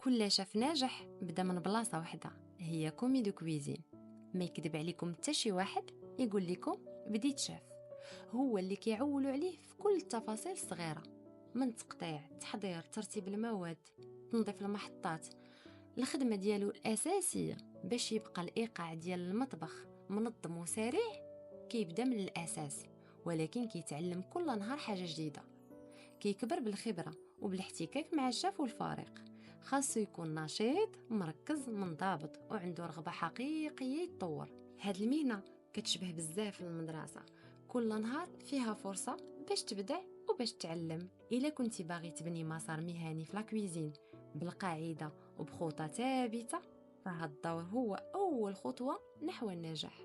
كل شاف ناجح بدا من بلاصه واحده، هي كومي دو كويزين. ما يكذب عليكم حتى شي واحد يقول لكم بديت شاف، هو اللي كيعولوا عليه في كل التفاصيل الصغيره، من تقطيع، تحضير، ترتيب المواد، تنظيف المحطات. الخدمه ديالو الاساسيه باش يبقى الايقاع ديال المطبخ منظم وسريع كيبدا من الاساس، ولكن كيتعلم كل نهار حاجه جديده. كيكبر بالخبره وبالاحتكاك مع الشاف والفريق. خاصو يكون نشيط، مركز، منضبط، وعنده رغبه حقيقيه يتطور. هاد المهنه كتشبه بزاف المدرسه، كل نهار فيها فرصه باش تبدع وباش تعلم. الا كنتي باغي تبني مسار مهني في لاكويزين بالقاعده وبخطه ثابته، فهاد الدور هو اول خطوه نحو النجاح.